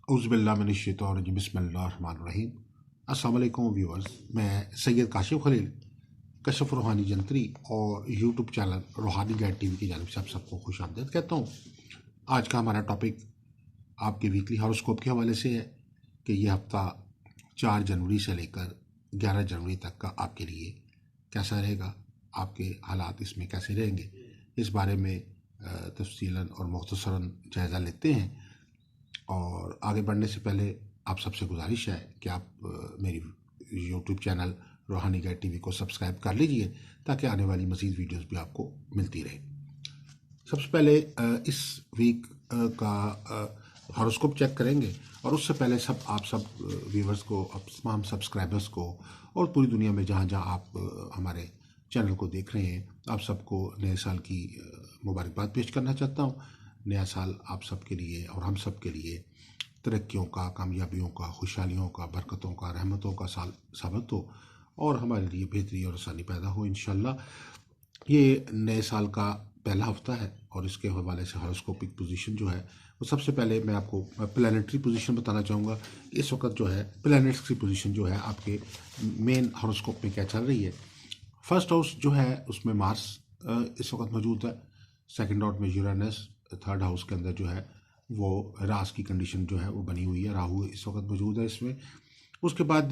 औज़ुबिल्लाहि बिस्मिल्लाहिर्रहमानिर्रहीम। अस्सलाम वालेकुम व्यूअर्स, मैं सैयद काशिफ खलील कशफ रूहानी जंतरी और यूट्यूब चैनल रूहानी गाइड टीवी की जानिब से आप सबको खुश आमदीद कहता हूँ। आज का हमारा टॉपिक आपके वीकली हॉरोस्कोप के हवाले से है कि यह हफ्ता 4 जनवरी से लेकर 11 जनवरी तक का आपके लिए कैसा रहेगा, आपके हालात इसमें कैसे रहेंगे, इस बारे में तफसीलन और मुख्तसरन जायज़ा लेते हैं। और आगे बढ़ने से पहले आप सबसे गुजारिश है कि आप मेरी यूट्यूब चैनल रूहानी गाइड टीवी को सब्सक्राइब कर लीजिए ताकि आने वाली मज़ीद वीडियोस भी आपको मिलती रहे। सबसे पहले इस वीक का हॉरोस्कोप चेक करेंगे और उससे पहले आप सब व्यूवर्स को, तमाम सब्सक्राइबर्स को और पूरी दुनिया में जहाँ जहाँ आप हमारे चैनल को देख रहे हैं, आप सबको नए साल की मुबारकबाद पेश करना चाहता हूँ। नया साल आप सबके लिए और हम सब के लिए तरक्कियों का, कामयाबियों का, खुशहालियों का, बरकतों का, रहमतों का साल साबित हो और हमारे लिए बेहतरी और आसानी पैदा हो इंशाल्लाह। ये नए साल का पहला हफ्ता है और इसके हवाले से हॉरोस्कोपिक पोजीशन जो है वो सबसे पहले मैं आपको प्लानिटरी पोजीशन बताना चाहूँगा। इस वक्त जो है प्लैनेट्स की पोजीशन जो है आपके मेन हॉरोस्कोप में क्या चल रही है। फर्स्ट हाउस जो है उसमें मार्स इस वक्त मौजूद है, सेकंड हाउस में यूरेनस, थर्ड हाउस के अंदर जो है वो रास की कंडीशन जो है वो बनी हुई है, राहु इस वक्त मौजूद है इसमें। उसके बाद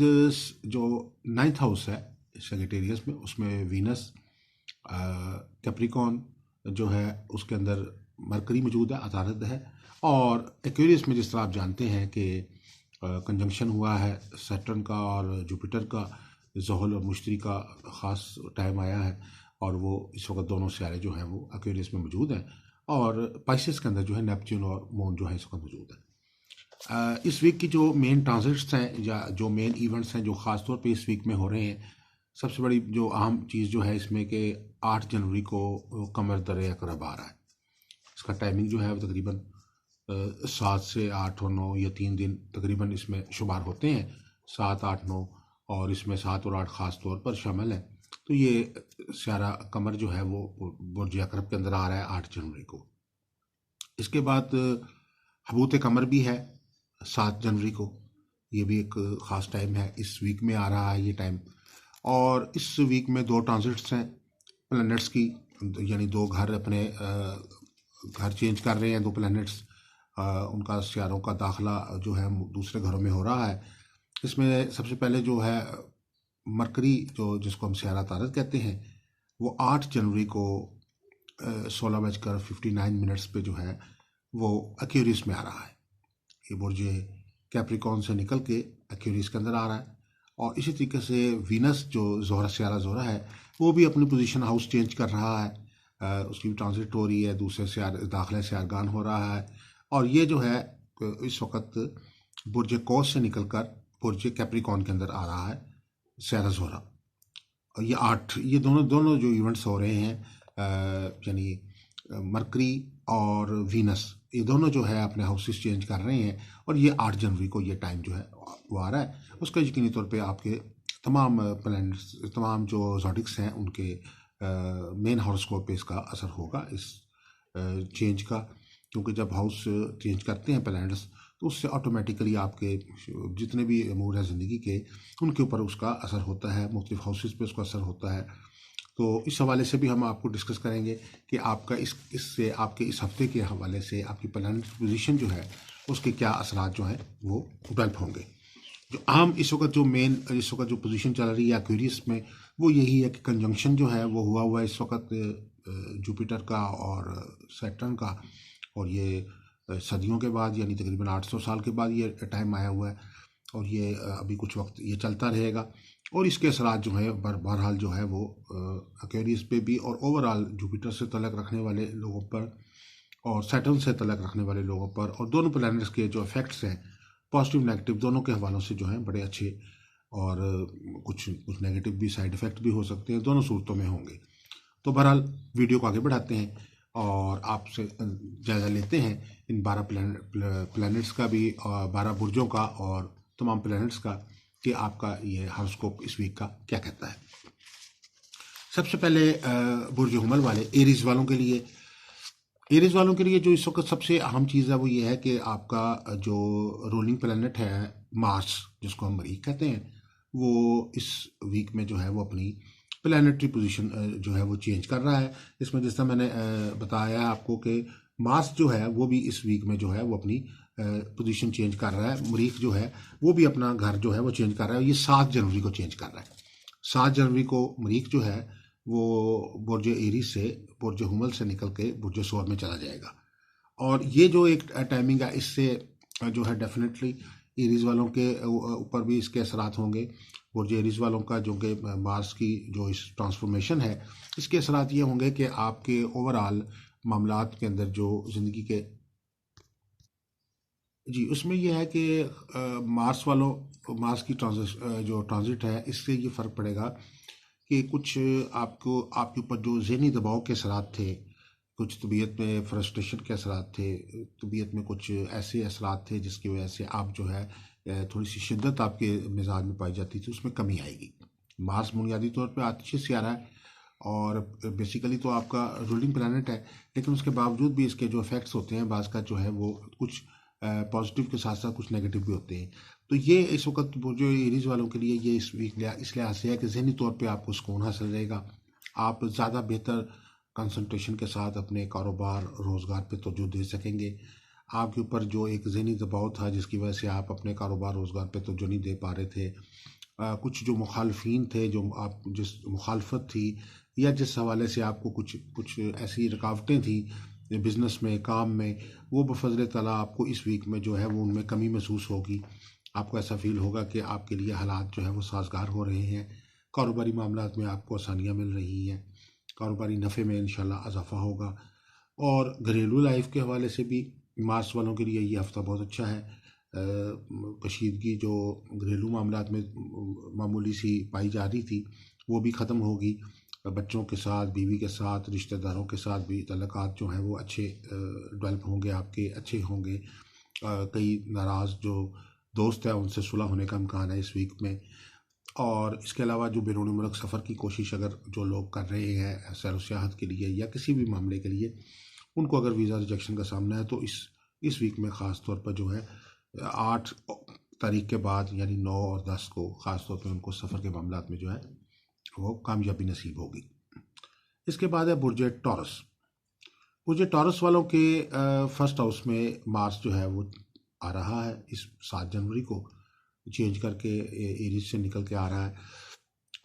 जो नाइन्थ हाउस है सैजिटेरियस में, उसमें वीनस, कैप्रिकॉन जो है उसके अंदर मरकरी मौजूद है, अतारद है। और एक्वेरियस में जिस तरह आप जानते हैं कि कंजंक्शन हुआ है सैटर्न का और जुपिटर का, ज़ोहल और मुश्तरी का ख़ास टाइम आया है और वो इस वक्त दोनों सियारे जो हैं वो एक्वेरियस में मौजूद हैं। और पाइसेस के अंदर जो है नेपच्यून और मून जो है इस वक्त मौजूद है। इस वीक की जो मेन ट्रांजिट्स हैं या जो मेन इवेंट्स हैं जो ख़ास तौर पे इस वीक में हो रहे हैं, सबसे बड़ी जो अहम चीज़ जो है इसमें कि 8 जनवरी को कमर दर अक़रब आ रहा है। इसका टाइमिंग जो है वो तकरीबन 7 से 8 और 9 या 3 दिन तकरीबन इसमें शुमार होते हैं, 7, 8, 9 और इसमें 7 और 8 ख़ास तौर पर शामिल है। तो ये स्यारा कमर जो है वो बुर्ज अक़रब के अंदर आ रहा है 8 जनवरी को। इसके बाद हबूत कमर भी है 7 जनवरी को, ये भी एक ख़ास टाइम है, इस वीक में आ रहा है ये टाइम। और इस वीक में 2 ट्रांजिट्स हैं प्लैनेट्स की, यानी 2 घर अपने घर चेंज कर रहे हैं 2 प्लैनेट्स, उनका सियारों का दाखिला जो है दूसरे घरों में हो रहा है। इसमें सबसे पहले जो है मरकरी जो जिसको हम सियारा तारद कहते हैं वो 8 जनवरी को 16:59 पे जो है वो एक्वेरियस में आ रहा है। ये बुर्ज कैप्रिकॉन से निकल के एक्वेरियस के अंदर आ रहा है। और इसी तरीके से वीनस जो ज़ोहरा सियारा ज़ोहरा है वो भी अपनी पोजीशन हाउस चेंज कर रहा है, उसकी भी ट्रांजिट हो रही है, दूसरे से दाखिले से आरगान हो रहा है। और ये जो है इस वक्त बुर्ज कौस से निकल कर बुर्ज कैप्रिकॉन के अंदर आ रहा है सियारा ज़ोहरा। और ये दोनों जो इवेंट्स हो रहे हैं, यानी मरकरी और वीनस, ये दोनों जो है अपने हाउसेस चेंज कर रहे हैं और ये 8 जनवरी को ये टाइम जो है वो आ रहा है। उसका यकीनी तौर पे आपके तमाम प्लैनेट्स, तमाम जो ज़ोडिक्स हैं उनके मेन हॉरोस्कोप पे इसका असर होगा इस चेंज का, क्योंकि जब हाउस चेंज करते हैं प्लैनेट्स तो उससे ऑटोमेटिकली आपके जितने भी अमूर हैं ज़िंदगी के उनके ऊपर उसका असर होता है, मुख्तलिफ हाउसेस पे उसका असर होता है। तो इस हवाले से भी हम आपको डिस्कस करेंगे कि आपका इससे आपके इस हफ्ते के हवाले से आपकी प्लैनेट पोजीशन जो है उसके क्या असरात जो हैं वो डेवलप होंगे। जो आम इस वक्त जो पोजीशन चल रही है एक्वेरियस में वो यही है कि कंजंक्शन जो है वो हुआ है इस वक्त जुपिटर का और सैटर्न का, और ये सदियों के बाद यानी तकरीबन 800 साल के बाद ये टाइम आया हुआ है और ये अभी कुछ वक्त ये चलता रहेगा। और इसके असरात जो है बहरहाल जो है वो एक्वेरियस पे भी और ओवरऑल जुपिटर से तल्लुक़ रखने वाले लोगों पर और सैटर्न से तल्लुक़ रखने वाले लोगों पर और दोनों प्लैनेट्स के जो इफेक्ट्स हैं पॉजिटिव नेगेटिव दोनों के हवालों से जो हैं बड़े अच्छे, और कुछ नेगेटिव भी साइड इफ़ेक्ट भी हो सकते हैं, दोनों सूरतों में होंगे। तो बहरहाल वीडियो को आगे बढ़ाते हैं और आपसे जायज़ा लेते हैं इन 12 प्लैनेट्स का भी, 12 बुर्जों का और तमाम प्लैनेट्स का, कि आपका ये हॉरोस्कोप इस वीक का क्या कहता है। सबसे पहले बुर्ज हुमल वाले एरीज वालों के लिए एरीज वालों के लिए जो इस वक्त सबसे अहम चीज़ है वो ये है कि आपका जो रूलिंग प्लैनेट है मार्स, जिसको हम मरीख कहते हैं, वो इस वीक में जो है वो अपनी प्लैनेटरी पोजीशन जो है वो चेंज कर रहा है। इसमें जिस तरह मैंने बताया है आपको कि मार्स जो है वो भी इस वीक में जो है वो अपनी पोजीशन चेंज कर रहा है। मरीख जो है वो भी अपना घर जो है वो चेंज कर रहा है। ये 7 जनवरी को चेंज कर रहा है। 7 जनवरी को मरीख जो है वो बुर्ज एरीज से, बुर्ज हुमल से निकल के बुर्ज सौर में चला जाएगा। और ये जो एक टाइमिंग है, इससे जो है डेफिनेटली एरीज वालों के ऊपर भी इसके असरात होंगे। बुर्ज एरीज वालों का जो कि मार्स की जो इस ट्रांसफॉर्मेशन है, इसके असरात ये होंगे कि आपके ओवरऑल मामलात के अंदर जो ज़िंदगी के जी उसमें यह है कि मार्स की जो ट्रांजिट है, इससे ये फ़र्क पड़ेगा कि कुछ आपको आपके ऊपर जो ज़हनी दबाव के असरात थे, कुछ तबीयत में फ्रस्ट्रेशन के असरात थे, तबीयत में कुछ ऐसे असरात थे जिसकी वजह से आप जो है थोड़ी सी शिद्दत आपके मिजाज में पाई जाती थी, उसमें कमी आएगी। मार्स बुनियादी तौर पे आतिशी सियारा है और बेसिकली तो आपका रूलिंग प्लैनेट है, लेकिन उसके बावजूद भी इसके जो इफेक्ट्स होते हैं बाज़ का जो है वो कुछ पॉजिटिव के साथ साथ कुछ नेगेटिव भी होते हैं। तो ये इस वक्त वो जो एरीज वालों के लिए ये इस वीक इस लिहाज से है कि जहनी तौर पे आपको सुकून हासिल रहेगा। आप ज़्यादा बेहतर कंसंट्रेशन के साथ अपने कारोबार रोज़गार पे तवज्जो दे सकेंगे। आपके ऊपर जो एक ज़हनी दबाव था जिसकी वजह से आप अपने कारोबार रोज़गार पे तवज्जो नहीं दे पा रहे थे, कुछ जो मुखालफिन थे, जो आप जिस मुखालफत थी या जिस हवाले से आपको कुछ कुछ ऐसी रुकावटें थी बिज़नेस में, काम में, वो बफ़ज़ल ताला आपको इस वीक में जो है वो उनमें कमी महसूस होगी। आपको ऐसा फ़ील होगा कि आपके लिए हालात जो है वो साज़गार हो रहे हैं। कारोबारी मामलात में आपको आसानियाँ मिल रही हैं। कारोबारी नफ़े में इंशाल्लाह इज़ाफ़ा होगा। और घरेलू लाइफ के हवाले से भी मार्च वालों के लिए ये हफ़्ता बहुत अच्छा है। कशीदगी जो घरेलू मामलात में मामूली सी पाई जा रही थी, वो भी ख़त्म होगी। बच्चों के साथ, बीवी के साथ, रिश्तेदारों के साथ भी तल्लुकात जो हैं वो अच्छे डेवलप होंगे, आपके अच्छे होंगे। कई नाराज़ जो दोस्त हैं उनसे सुलह होने का इम्कान है इस वीक में। और इसके अलावा जो बैरून मुल्क सफ़र की कोशिश अगर जो लोग कर रहे हैं सैर व सियाहत के लिए या किसी भी मामले के लिए, उनको अगर वीज़ा रिजेक्शन का सामना है तो इस वीक में ख़ास तौर पर जो है 8 तारीख के बाद यानी 9 और 10 को ख़ास तौर पे उनको सफ़र के मामलात में जो है वो कामयाबी नसीब होगी। इसके बाद है बुर्ज टॉरस। बुर्ज टॉरस वालों के फर्स्ट हाउस में मार्स जो है वो आ रहा है इस 7 जनवरी को चेंज करके एरीज से निकल के आ रहा है।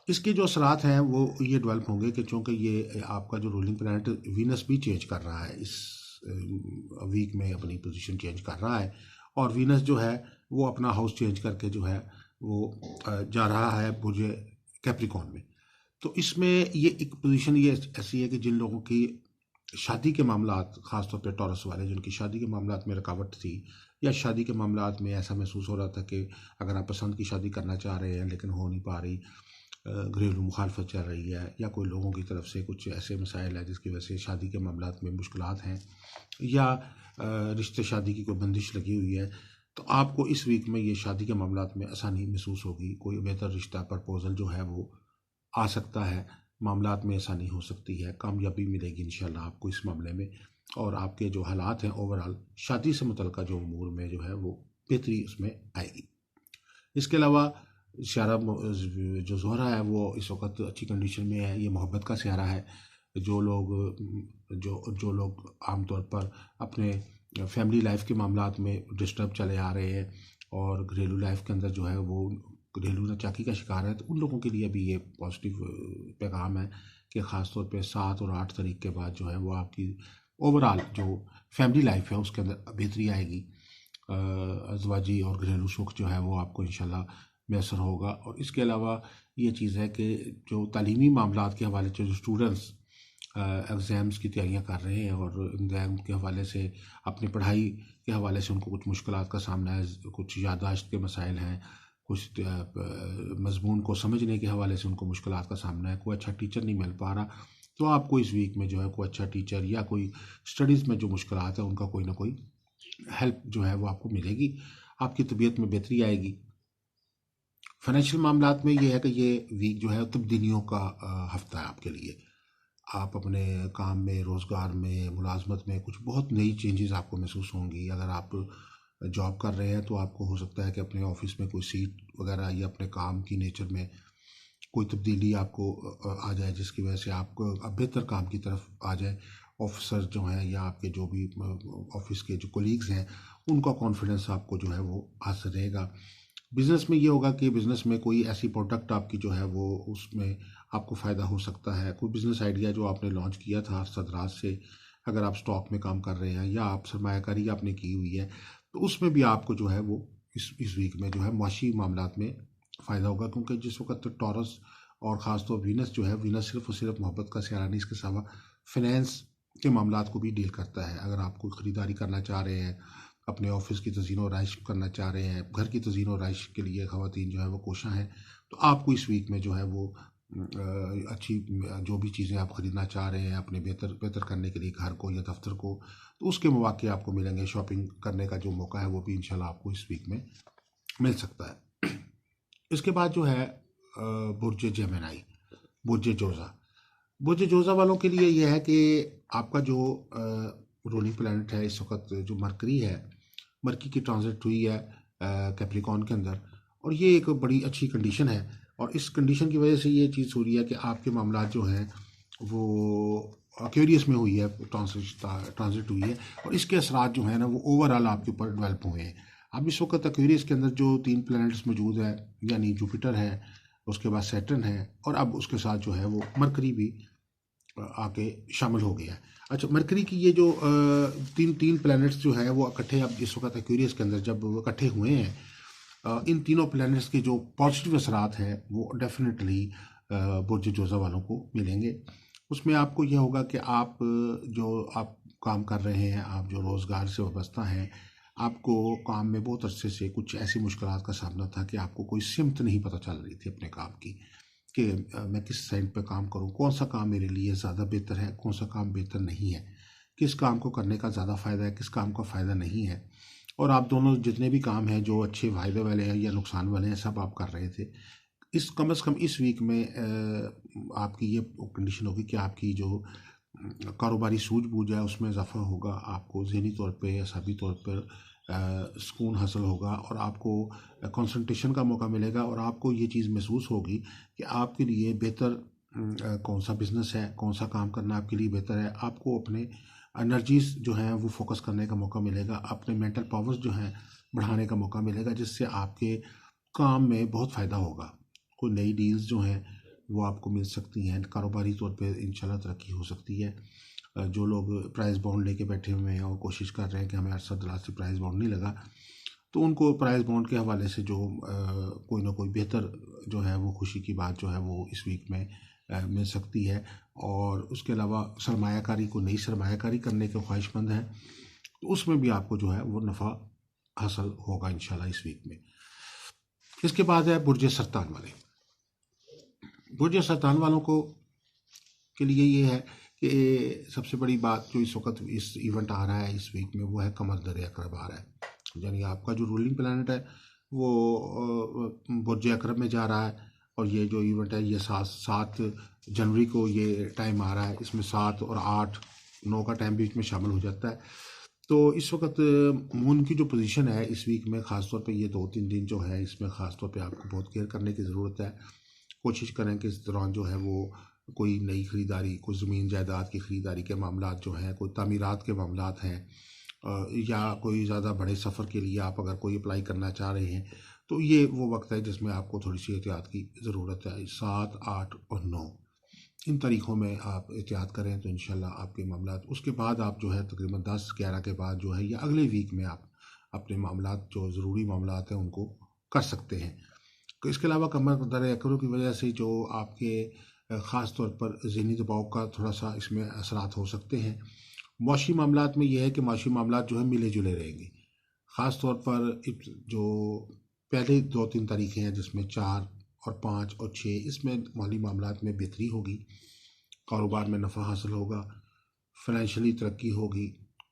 इसके जो असरात हैं वो ये डेवलप होंगे कि चूँकि ये आपका जो रूलिंग प्लैनेट वीनस भी चेंज कर रहा है इस वीक में, अपनी पोजीशन चेंज कर रहा है। और वीनस जो है वो अपना हाउस चेंज करके जो है वो जा रहा है बुर्ज कैप्रिकॉर्न में। तो इसमें ये एक पोजीशन ये ऐसी है कि जिन लोगों की शादी के मामलात, ख़ासतौर पे टॉरस वाले जिनकी शादी के मामलात में रुकावट थी या शादी के मामलात में ऐसा महसूस हो रहा था कि अगर आप पसंद की शादी करना चाह रहे हैं लेकिन हो नहीं पा रही, घरेलू मुखालफत चल रही है या कोई लोगों की तरफ से कुछ ऐसे मसाइल हैं जिसकी वजह से शादी के मामलात में मुश्किलात हैं या रिश्ते शादी की कोई बंदिश लगी हुई है, तो आपको इस वीक में ये शादी के मामलात में आसानी महसूस होगी। कोई बेहतर रिश्ता प्रपोज़ल जो है वो आ सकता है, मामलात में आसानी हो सकती है, कामयाबी मिलेगी इंशाल्लाह आपको इस मामले में। और आपके जो हालात हैं ओवरऑल शादी से मुतल्लिक़ जो उमूर में जो है वो बेहतरी उसमें आएगी। इसके अलावा सियारा जो ज़ोहरा है वो इस वक्त अच्छी कंडीशन में है। ये मोहब्बत का सियारा है। जो लोग आमतौर पर अपने फैमिली लाइफ के मामलात में डिस्टर्ब चले आ रहे हैं और घरेलू लाइफ के अंदर जो है वो घरेलू नाचाकी का शिकार है, तो उन लोगों के लिए भी ये पॉजिटिव पैगाम है कि ख़ास तौर पे 7 और 8 तारीख के बाद जो है वो आपकी ओवरऑल जो फैमिली लाइफ है उसके अंदर बेहतरी आएगी। अज़वाजी और घरेलू सुख जो है वो आपको इंशाल्लाह मैसर होगा। और इसके अलावा ये चीज़ है कि जो तालीमी मामलात के हवाले से जो स्टूडेंट्स एग्ज़ाम्स की तैयारियां कर रहे हैं और एग्ज़ाम के हवाले से अपनी पढ़ाई के हवाले से उनको कुछ मुश्किलात का सामना है, कुछ याददाश्त के मसाइल हैं, कुछ मज़मून को समझने के हवाले से उनको मुश्किलात का सामना है, कोई अच्छा टीचर नहीं मिल पा रहा, तो आपको इस वीक में जो है कोई अच्छा टीचर या कोई स्टडीज़ में जो मुश्किलात है उनका कोई ना कोई हेल्प जो है वो आपको मिलेगी। आपकी तबीयत में बेहतरी आएगी। फाइनेंशियल मामलात में ये है कि ये वीक जो है तब्दीलियों का हफ्ता है आपके लिए। आप अपने काम में, रोज़गार में, मुलाजमत में कुछ बहुत नई चेंजेस आपको महसूस होंगी। अगर आप जॉब कर रहे हैं तो आपको हो सकता है कि अपने ऑफिस में कोई सीट वगैरह या अपने काम की नेचर में कोई तब्दीली आपको आ जाए, जिसकी वजह से आपको अब बेहतर काम की तरफ आ जाए। ऑफिसर जो हैं या आपके जो भी ऑफिस के जो कोलीग्स हैं, उनका कॉन्फिडेंस आपको जो है वो हासिल रहेगा। बिज़नेस में ये होगा कि बिज़नेस में कोई ऐसी प्रोडक्ट आपकी जो है वो उसमें आपको फ़ायदा हो सकता है। कोई बिज़नेस आइडिया जो आपने लॉन्च किया था सदराज से, अगर आप स्टॉक में काम कर रहे हैं या आप सरमायाकारी आपने की हुई है, तो उसमें भी आपको जो है वो इस वीक में जो है माशी मामलात में फ़ायदा होगा। क्योंकि जिस वक्त तो टॉरस और ख़ास तौर वीनस जो है, वीनस सिर्फ और सिर्फ मोहब्बत का सियारा नहीं, इसके अलावा फिनेंस के मामलात को भी डील करता है। अगर आप कोई ख़रीदारी करना चाह रहे हैं, अपने ऑफिस की तज़ीन और राइश करना चाह रहे हैं, घर की तज़ीन और राइश के लिए ख़वातीन जो है वो कोशां हैं, तो आपको इस वीक में जो है वो अच्छी जो भी चीज़ें आप ख़रीदना चाह रहे हैं अपने बेहतर बेहतर करने के लिए घर को या दफ्तर को, तो उसके मौके आपको मिलेंगे। शॉपिंग करने का जो मौका है वो भी इंशाल्लाह आपको इस वीक में मिल सकता है। इसके बाद जो है बुर्ज जेमिनी, बुर्ज जोज़ा। बुर्ज जोज़ा वालों के लिए यह है कि आपका जो रूलिंग प्लैनेट है इस वक्त जो मरकरी है, मरकी की ट्रांजिट हुई है कैप्रिकॉर्न के अंदर, और ये एक बड़ी अच्छी कंडीशन है। और इस कंडीशन की वजह से ये चीज़ हो रही है कि आपके मामला जो हैं वो एक्वेरियस में हुई है, ट्रांजिट हुई है, और इसके असरात जो है ना वो ओवरऑल आपके ऊपर डेवलप हुए हैं। अब इस वक्त एक्वेरियस के अंदर जो 3 प्लैनेट्स मौजूद है, यानी जुपिटर है, उसके बाद सैटर्न है, और अब उसके साथ जो है वो मरकरी भी आके शामिल हो गया है। अच्छा, मरकरी की ये जो तीन तीन प्लैनेट्स जो है वो इकट्ठे अब इस वक्त एक्वेरियस के अंदर जब वो इकट्ठे हुए हैं, इन तीनों प्लैनेट्स के जो पॉजिटिव असरात हैं वो डेफिनेटली बुर्ज जोज़ा वालों को मिलेंगे। उसमें आपको यह होगा कि आप जो आप काम कर रहे हैं, आप जो रोज़गार से वाबस्ता हैं, आपको काम में बहुत अरसे से कुछ ऐसी मुश्किलात का सामना था कि आपको कोई सिमत नहीं पता चल रही थी अपने काम की, कि मैं किस साइड पे काम करूं, कौन सा काम मेरे लिए ज़्यादा बेहतर है, कौन सा काम बेहतर नहीं है, किस काम को करने का ज़्यादा फ़ायदा है, किस काम का फ़ायदा नहीं है। और आप दोनों जितने भी काम हैं जो अच्छे फ़ायदे वाले हैं या नुकसान वाले हैं, सब आप कर रहे थे। इस कम से कम इस वीक में आपकी ये कंडीशन होगी कि आपकी जो कारोबारी सूझबूझ है उसमें इजाफा होगा, आपको ज़हनी तौर पे या साबी तौर पर सुकून हासिल होगा, और आपको कंसंट्रेशन का मौका मिलेगा, और आपको ये चीज़ महसूस होगी कि आपके लिए बेहतर कौन सा बिज़नेस है, कौन सा काम करना आपके लिए बेहतर है। आपको अपने एनर्जीज जो हैं वो फोकस करने का मौका मिलेगा, अपने मेंटल पावर्स जो हैं बढ़ाने का मौका मिलेगा, जिससे आपके काम में बहुत फ़ायदा होगा। कोई नई डील्स जो हैं वो आपको मिल सकती हैं, कारोबारी तौर पे इंशाल्लाह तरक्की हो सकती है। जो लोग प्राइस बॉन्ड लेके बैठे हुए हैं और कोशिश कर रहे हैं कि हमें अरसद दराज से प्राइस बॉन्ड नहीं लगा, तो उनको प्राइस बॉन्ड के हवाले से जो कोई ना कोई बेहतर जो है वो खुशी की बात जो है वो इस वीक में मिल सकती है। और उसके अलावा सरमायाकारी को नई सरमायाकारी करने के ख्वाहिशमंद हैं, तो उसमें भी आपको जो है वो नफ़ा हासिल होगा इंशाल्लाह इस वीक में। इसके बाद है बुर्ज सरतान वाले। बुर्ज सरतान वालों को के लिए ये है कि सबसे बड़ी बात जो इस वक्त इस इवेंट आ रहा है इस वीक में वो है कमर दर अकरब आ रहा है। यानी आपका जो रूलिंग प्लैनेट है वो बुर्ज अकरब में जा रहा है, और ये जो इवेंट है ये 7 जनवरी को ये टाइम आ रहा है। इसमें 7 और 8 9 का टाइम बीच में शामिल हो जाता है। तो इस वक्त मून की जो पोजीशन है इस वीक में, ख़ासतौर पे ये 2-3 दिन जो है इसमें ख़ासतौर पे आपको बहुत केयर करने की ज़रूरत है। कोशिश करें कि इस दौरान जो है वो कोई नई ख़रीदारी, कोई ज़मीन जायदाद की ख़रीदारी के मामलात जो हैं, कोई तामीरात के मामलात हैं, या कोई ज़्यादा बड़े सफ़र के लिए आप अगर कोई अप्लाई करना चाह रहे हैं, तो ये वो वक्त है जिसमें आपको थोड़ी सी एहतियात की ज़रूरत है। 7, 8 और 9 इन तारीख़ों में आप एहतियात करें तो इंशाल्लाह आपके मामलात, उसके बाद आप जो है तकरीबन 10-11 के बाद जो है या अगले वीक में आप अपने मामलात जो ज़रूरी मामलात हैं उनको कर सकते हैं। तो इसके अलावा कमर दर अकरों की वजह से जो आपके ख़ास तौर पर ज़हनी दबाव का थोड़ा सा इसमें असरात हो सकते हैं। मौशी मामलात में यह है कि मौशी मामलात जो है मिले जुले रहेंगे। ख़ास तौर पर जो पहले 2-3 तारीखें हैं जिसमें 4 और 5 और 6, इसमें माली मामलात में बेहतरी होगी, कारोबार में नफ़ा हासिल होगा, फाइनेंशियली तरक्की होगी,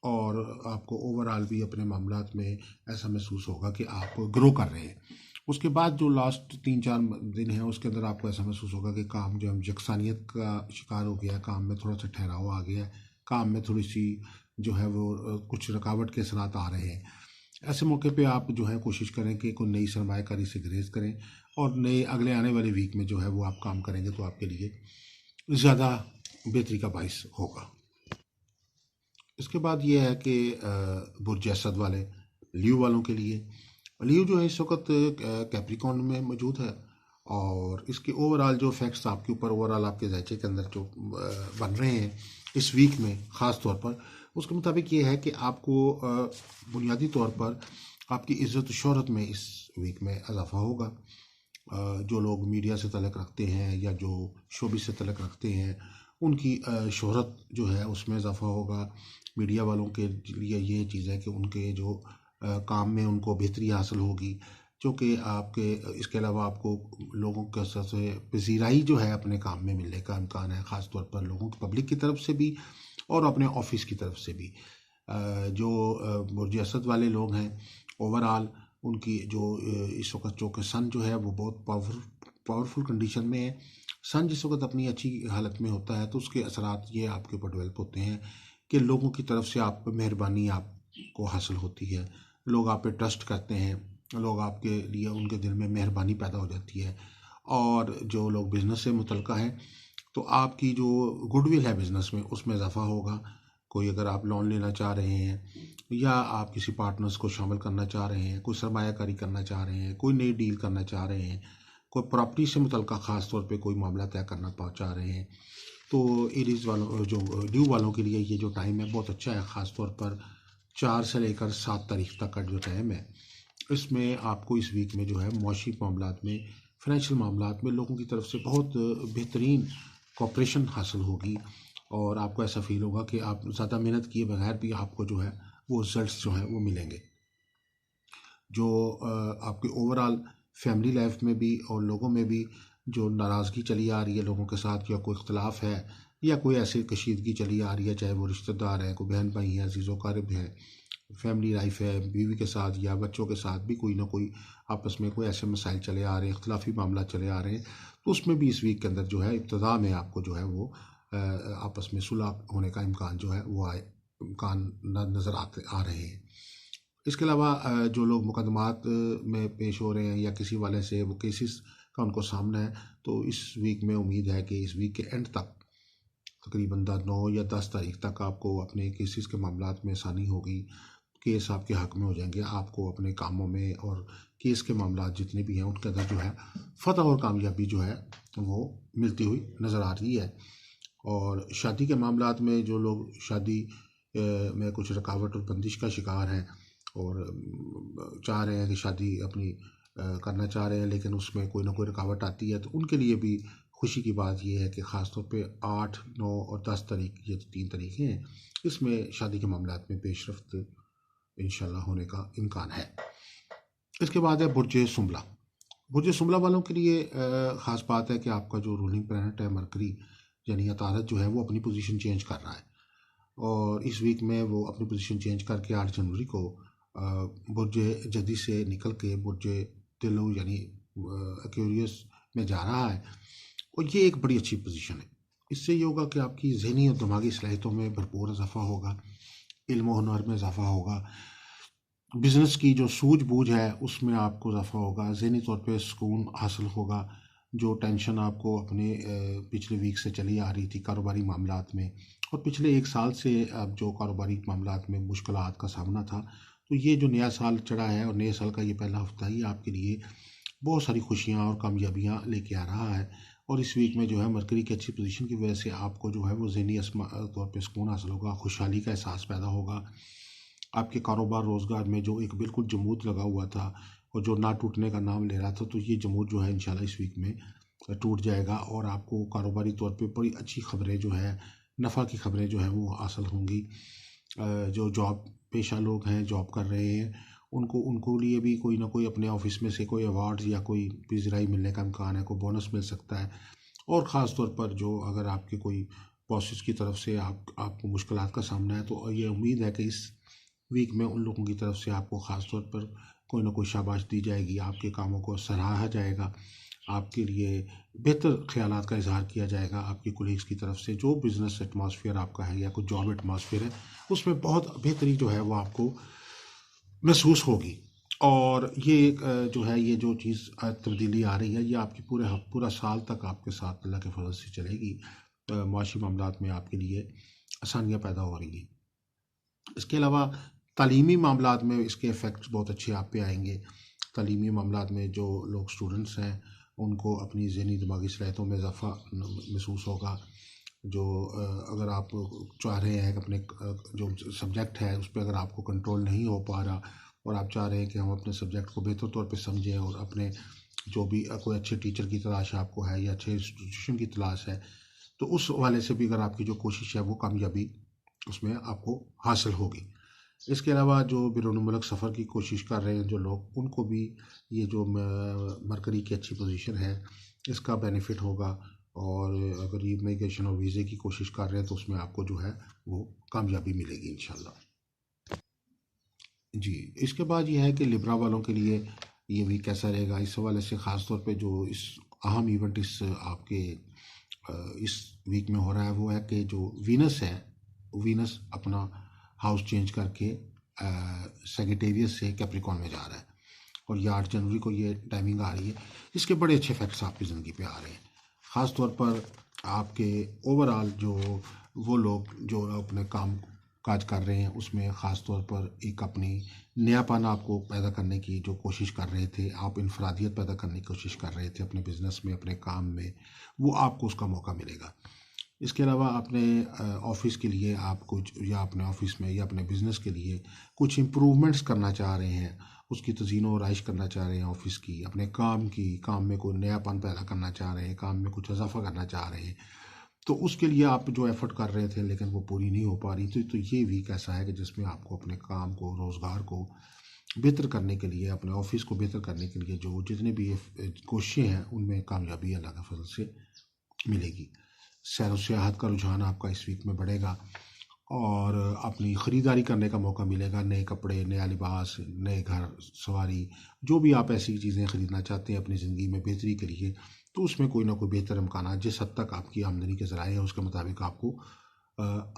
और आपको ओवरऑल भी अपने मामलात में ऐसा महसूस होगा कि आप ग्रो कर रहे हैं। उसके बाद जो लास्ट 3-4 दिन है उसके अंदर आपको ऐसा महसूस होगा कि काम जो है यकसानियत का शिकार हो गया है, काम में थोड़ा सा ठहराव आ गया है, काम में थोड़ी सी जो है वो कुछ रुकावट के असरात आ रहे हैं। ऐसे मौके पे आप जो है कोशिश करें कि कोई नई सरमायाकारी से ग्रेज करें और नए अगले आने वाले वीक में जो है वो आप काम करेंगे तो आपके लिए ज़्यादा बेहतरी का बाइस होगा। इसके बाद ये है कि बुर्ज असद वाले लियो वालों के लिए, लियो जो है इस वक्त कैप्रिकॉन में मौजूद है और इसके ओवरऑल जो इफेक्ट्स आपके ऊपर ओवरऑल आपके ज़ायचे के अंदर जो बन रहे हैं इस वीक में ख़ास तौर पर, उसके मुताबिक ये है कि आपको बुनियादी तौर पर आपकी इज़्ज़त शोहरत में इस वीक में इजाफा होगा। जो लोग मीडिया से तल्लुक़ रखते हैं या जो शोबिस से तल्लुक़ रखते हैं उनकी शोहरत जो है उसमें इजाफा होगा। मीडिया वालों के लिए ये चीज़ है कि उनके जो काम में उनको बेहतरी हासिल होगी, क्योंकि आपके इसके अलावा आपको लोगों के से पजीराई जो है अपने काम में मिलने का इम्कान है, ख़ास तौर पर लोगों की पब्लिक की तरफ से भी और अपने ऑफिस की तरफ से भी। जो बुर्ज असद वाले लोग हैं ओवरऑल उनकी जो इस वक्त जो कि सन जो है वो बहुत पावरफुल कंडीशन में है। सन जिस वक्त अपनी अच्छी हालत में होता है तो उसके असरात ये आपके ऊपर डेवलप होते हैं कि लोगों की तरफ से आप पर मेहरबानी आपको हासिल होती है, लोग आप पे ट्रस्ट करते हैं, लोग आपके लिए उनके दिल में मेहरबानी पैदा हो जाती है। और जो लोग बिज़नेस से मुतल्लिक़ हैं तो आपकी जो गुडविल है बिज़नेस में उसमें इजाफा होगा। कोई अगर आप लोन लेना चाह रहे हैं या आप किसी पार्टनर्स को शामिल करना चाह रहे हैं, कोई सरमायाकारी करना चाह रहे हैं, कोई नई डील करना चाह रहे हैं, कोई प्रॉपर्टी से मुतल्लिक़ ख़ास तौर पे कोई मामला तय करना चाह रहे हैं, तो एरीज़ वालों जो ड्यू वालों के लिए ये जो टाइम है बहुत अच्छा है। ख़ास तौर पर 4 से लेकर 7 तारीख तक का जो टाइम है इसमें आपको इस वीक में जो है मुआशी मामलात में, फाइनेंशियल मामलात में लोगों की तरफ से बहुत बेहतरीन कोऑपरेशन हासिल होगी और आपको ऐसा फील होगा कि आप ज़्यादा मेहनत किए बगैर भी आपको जो है वो रिजल्ट्स जो हैं वो मिलेंगे। जो आपके ओवरऑल फैमिली लाइफ में भी और लोगों में भी जो नाराज़गी चली आ रही है लोगों के साथ या कोई इख्तलाफ है या कोई ऐसी कशीदगी चली आ रही है, चाहे वो रिश्तेदार हैं, कोई बहन भाई हैं, अजीज़ो क़रीब हैं, फैमिली लाइफ है, बीवी के साथ या बच्चों के साथ भी कोई ना कोई आपस में कोई ऐसे मसाइल चले आ रहे हैं, इख्तलाफी मामला चले आ रहे हैं, तो उसमें भी इस वीक के अंदर जो है इब्तिदा में आपको जो है वो आपस में सुलह होने का इम्कान जो है वो इम्कान नज़र आ रहे हैं। इसके अलावा जो लोग मुकदमात में पेश हो रहे हैं या किसी वाले से वो केसेस का उनको सामना है, तो इस वीक में उम्मीद है कि इस वीक के एंड तक तकरीबन 9 या 10 तारीख तक आपको अपने केसेस के मामलात में आसानी होगी, केस आपके हक में हो जाएंगे, आपको अपने कामों में और केस के मामलात जितने भी हैं उनके अंदर जो है फ़तह और कामयाबी जो है वो मिलती हुई नज़र आ रही है। और शादी के मामलात में जो लोग शादी में कुछ रुकावट और बंदिश का शिकार हैं और चाह रहे हैं कि शादी अपनी करना चाह रहे हैं लेकिन उसमें कोई ना कोई रुकावट आती है, तो उनके लिए भी खुशी की बात यह है कि ख़ास तौर पे 8, 9 और 10 तारीख, ये 3 तारीखें हैं, इसमें शादी के मामलात में पेशरफ्त इंशाल्लाह होने का इम्कान है। इसके बाद है बुर्ज सुमला। बुर्ज सुमला वालों के लिए ख़ास बात है कि आपका जो रूलिंग प्लैनेट है मरकरी यानी अतारत जो है वो अपनी पोजीशन चेंज कर रहा है और इस वीक में वो अपनी पोजीशन चेंज करके 8 जनवरी को बुर्ज जदी से निकल के बुर्ज तिलु यानी एक्वेरियस में जा रहा है और ये एक बड़ी अच्छी पोजीशन है। इससे ये होगा कि आपकी ज़हनी और दिमागी सलाहियतों में भरपूर इजाफा होगा, इल्म और हुनर में इजाफा होगा, बिज़नेस की जो सूझबूझ है उसमें आपको इजाफा होगा, ज़हनी तौर पे सुकून हासिल होगा। जो टेंशन आपको अपने पिछले वीक से चली आ रही थी कारोबारी मामलात में और पिछले 1 साल से अब जो कारोबारी मामलात में मुश्किलात का सामना था, तो ये जो नया साल चढ़ा है और नए साल का ये पहला हफ्ता ही आपके लिए बहुत सारी खुशियाँ और कामयाबियाँ लेके आ रहा है। और इस वीक में जो है मरकरी की अच्छी पोजीशन की वजह से आपको जो है वो ज़हनी तौर पे सुकून हासिल होगा, खुशहाली का एहसास पैदा होगा। आपके कारोबार रोज़गार में जो एक बिल्कुल जमूद लगा हुआ था और जो ना टूटने का नाम ले रहा था, तो ये जमूद जो है इंशाल्लाह इस वीक में टूट जाएगा और आपको कारोबारी तौर पे बड़ी अच्छी खबरें जो है, नफ़ा की खबरें जो है वो हासिल होंगी। जो जॉब पेशा लोग हैं, जॉब कर रहे हैं, उनको लिए भी कोई ना कोई अपने ऑफिस में से कोई अवार्ड्स या कोई पिज़राई मिलने का इम्कान है, कोई बोनस मिल सकता है। और ख़ास तौर पर जो अगर आपके कोई बॉसेस की तरफ से आपको मुश्किलात का सामना है, तो ये उम्मीद है कि इस वीक में उन लोगों की तरफ से आपको ख़ास तौर पर कोई ना कोई शाबाश दी जाएगी, आपके कामों को सराहा जाएगा, आपके लिए बेहतर ख्यालात का इजहार किया जाएगा आपके कोलीग्स की तरफ से। जो बिज़नेस एटमॉस्फेयर आपका है या कुछ जॉब एटमॉस्फेयर है, उसमें बहुत बेहतरी जो है वो आपको महसूस होगी। और ये एक जो है ये जो चीज़ तब्दीली आ रही है, ये आपकी पूरा साल तक आपके साथ अल्लाह के फजल से चलेगी। माशी मामलात में आपके लिए आसानियाँ पैदा हो रही हैं। इसके अलावा तालीमी मामलात में इसके इफ़ेक्ट्स बहुत अच्छे आप पे आएंगे। तालीमी मामलात में जो लोग स्टूडेंट्स हैं, उनको अपनी ज़हनी दिमागी सलाहियतों में इजाफ़ा महसूस होगा। जो अगर आप चाह रहे हैं कि अपने जो सब्जेक्ट है उस पे अगर आपको कंट्रोल नहीं हो पा रहा, और आप चाह रहे हैं कि हम अपने सब्जेक्ट को बेहतर तौर पे समझें, और अपने जो भी कोई अच्छे टीचर की तलाश आपको है या अच्छे इंस्टीट्यूशन की तलाश है, तो उस हवाले से भी अगर आपकी जो कोशिश है वो कामयाबी उसमें आपको हासिल होगी। इसके अलावा जो बैरून मुल्क सफ़र की कोशिश कर रहे हैं जो लोग, उनको भी ये जो मरकरी की अच्छी पोजीशन है इसका बेनिफिट होगा। और अगर इमिग्रेशन और वीज़े की कोशिश कर रहे हैं तो उसमें आपको जो है वो कामयाबी मिलेगी इंशाल्लाह। जी, इसके बाद ये है कि लिब्रा वालों के लिए ये वीक कैसा रहेगा। इस हवाले से ख़ास तौर पे जो इस अहम इवेंट इस वीक में हो रहा है वो है कि जो वीनस है, वीनस अपना हाउस चेंज करके सेजिटेरियस से कैप्रिकॉर्न में जा रहा है, और ये 8 जनवरी को ये टाइमिंग आ रही है। इसके बड़े अच्छे इफेक्ट्स आपकी ज़िंदगी पे आ रहे हैं। ख़ास तौर पर आपके ओवरऑल जो वो लोग जो अपने काम काज कर रहे हैं उसमें ख़ास तौर पर एक अपनी नयापन आपको पैदा करने की जो कोशिश कर रहे थे, आप इनफरादियत पैदा करने की कोशिश कर रहे थे अपने बिज़नेस में, अपने काम में, वो आपको उसका मौका मिलेगा। इसके अलावा अपने ऑफ़िस के लिए आप कुछ, या अपने ऑफ़िस में या अपने बिज़नेस के लिए कुछ इम्प्रूवमेंट्स करना चाह रहे हैं, उसकी तज़ीनो और आइश करना चाह रहे हैं ऑफ़िस की, अपने काम में कोई नयापन पैदा करना चाह रहे हैं, काम में कुछ इजाफा करना चाह रहे हैं, तो उसके लिए आप जो एफ़र्ट कर रहे थे लेकिन वो पूरी नहीं हो पा रही थी, तो ये वीक ऐसा है कि जिसमें आपको अपने काम को, रोज़गार को बेहतर करने के लिए, अपने ऑफ़िस को बेहतर करने के लिए जो जितने भी कोशिशें हैं उनमें कामयाबी अल्लाह के फजल से मिलेगी। सैर व सियाहत का रुझान आपका इस वीक में बढ़ेगा, और अपनी ख़रीदारी करने का मौका मिलेगा। नए कपड़े, नया लिबास, नए घर, सवारी, जो भी आप ऐसी चीज़ें ख़रीदना चाहते हैं अपनी ज़िंदगी में बेहतरी के लिए, तो उसमें कोई ना कोई बेहतर इम्कानात जिस हद तक आपकी आमदनी के ज़राए हैं उसके मुताबिक आपको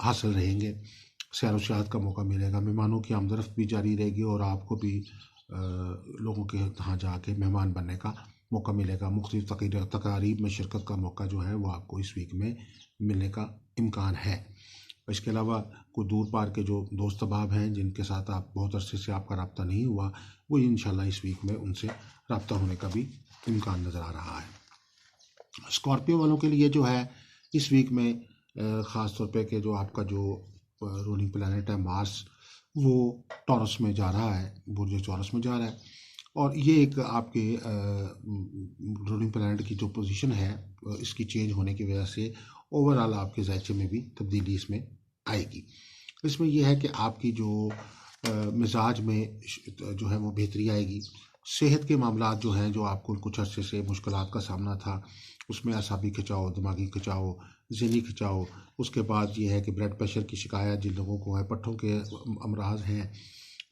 हासिल रहेंगे। सैर व सियाहत का मौका मिलेगा, मेहमानों की आमदरफ्त भी जारी रहेगी, और आपको भी लोगों के यहाँ जाके मेहमान बनने का मौका मिलेगा। मुख्तलिफ तकारीब में शिरकत का मौका जो है वो आपको इस वीक में मिलने का इम्कान है। इसके अलावा कोई दूर पार के जो दोस्त अहबाब हैं जिनके साथ आप बहुत अरसे से आपका रब्ता नहीं हुआ, वो इंशाल्लाह इस वीक में उनसे रब्ता होने का भी इम्कान नज़र आ रहा है। स्कॉर्पियो वालों के लिए जो है इस वीक में ख़ास तौर पे कि जो आपका जो रूलिंग प्लैनेट है मार्स, वो टॉरस में जा रहा है, बुर्ज टॉरस में जा रहा है, और ये एक आपके रूलिंग प्लैनेट की जो पोजीशन है इसकी चेंज होने की वजह से ओवरऑल आपके जायचे में भी तब्दीली इसमें आएगी। इसमें यह है कि आपकी जो मिजाज में जो है वो बेहतरी आएगी। सेहत के मामलात जो हैं, जो आपको कुछ अरसे से मुश्किलात का सामना था, उसमें असाबी खिंचाव, दिमागी खिंचाव, ज़हनी खिंचाव, उसके बाद ये है कि ब्लड प्रेशर की शिकायत जिन लोगों को है, पट्ठों के अमराज हैं,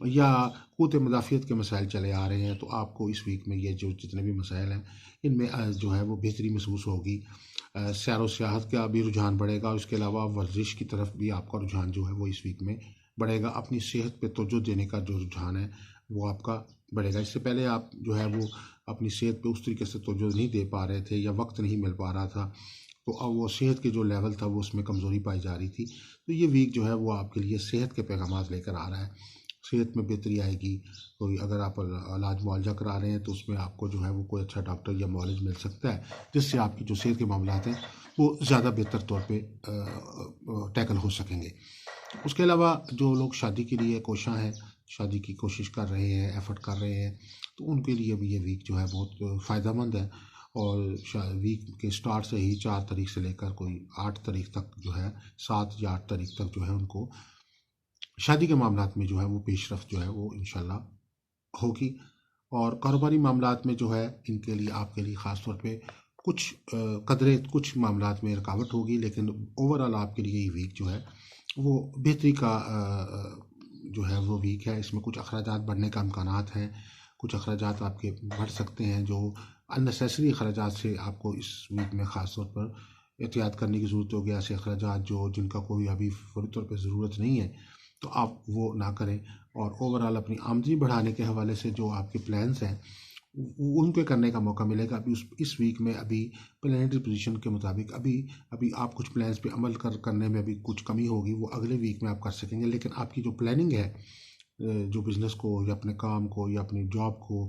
या क़ुव्वत मुदाफ़ियत के मसाइल चले आ रहे हैं, तो आपको इस वीक में ये जो जितने भी मसाइल हैं इनमें जो है वो बेहतरी महसूस होगी। सैर व सियाहत का भी रुझान बढ़ेगा, और इसके अलावा वर्जिश की तरफ भी आपका रुझान जो है वो इस वीक में बढ़ेगा। अपनी सेहत पे तवज्जो देने का जो रुझान है वो आपका बढ़ेगा। इससे पहले आप जो है वो अपनी सेहत पे उस तरीके से तवज्जो नहीं दे पा रहे थे या वक्त नहीं मिल पा रहा था, तो अब वो सेहत के जो लेवल था वो उसमें कमज़ोरी पाई जा रही थी। तो ये वीक जो है वो आपके लिए सेहत के पैगामात लेकर आ रहा है। सेहत में बेहतरी आएगी। कोई अगर आप इलाज मुआवजा करा रहे हैं तो उसमें आपको जो है वो कोई अच्छा डॉक्टर या मुआलिज मिल सकता है, जिससे आपकी जो सेहत के मामलात हैं वो ज़्यादा बेहतर तौर पे टैकल हो सकेंगे। उसके अलावा जो लोग शादी के लिए कोशां हैं, शादी की कोशिश कर रहे हैं, एफ़र्ट कर रहे हैं, तो उनके लिए भी ये वीक जो है बहुत फ़ायदेमंद है। और वीक के स्टार्ट से ही 4 तारीख से लेकर कोई 8 तारीख तक जो है, 7 या 8 तारीख तक जो है उनको शादी के मामलात में जो है वो पेशरफ़्त जो है वो इंशाल्लाह होगी। और कारोबारी मामलात में जो है इनके लिए, आपके लिए ख़ास तौर पे कुछ कदरे कुछ मामलात में रुकावट होगी, लेकिन ओवरऑल आपके लिए ये वीक जो है वो बेहतरी का जो है वो वीक है। इसमें कुछ अखराजात बढ़ने का इम्कानात हैं, कुछ अखराजात आपके बढ़ सकते हैं, जो अननेसेसरी अखराजात से आपको इस वीक में ख़ास तौर पर एहतियात करने की ज़रूरत होगी। ऐसे अखराजात जो जिनका कोई अभी फ़ौरी तौर पे ज़रूरत नहीं है, तो आप वो ना करें। और ओवरऑल अपनी आमदनी बढ़ाने के हवाले से जो आपके प्लान्स हैं उनको करने का मौका मिलेगा। अभी उस इस वीक में अभी प्लानिटरी पोजीशन के मुताबिक अभी अभी आप कुछ प्लान्स पे अमल करने में अभी कुछ कमी होगी, वो अगले वीक में आप कर सकेंगे। लेकिन आपकी जो प्लानिंग है जो बिज़नेस को या अपने काम को या अपनी जॉब को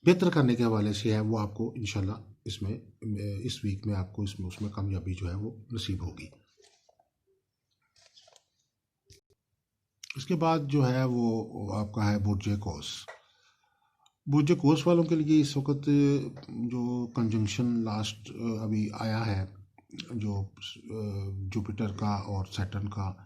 बेहतर करने के हवाले से है, वो आपको इंशाल्लाह इसमें इस वीक में आपको इसमें उसमें कामयाबी जो है वो नसीब होगी। इसके बाद जो है वो आपका है बुर्ज कौस। बुर्ज कौस वालों के लिए इस वक्त जो कंजंक्शन लास्ट अभी आया है, जो जुपिटर का और सैटर्न का,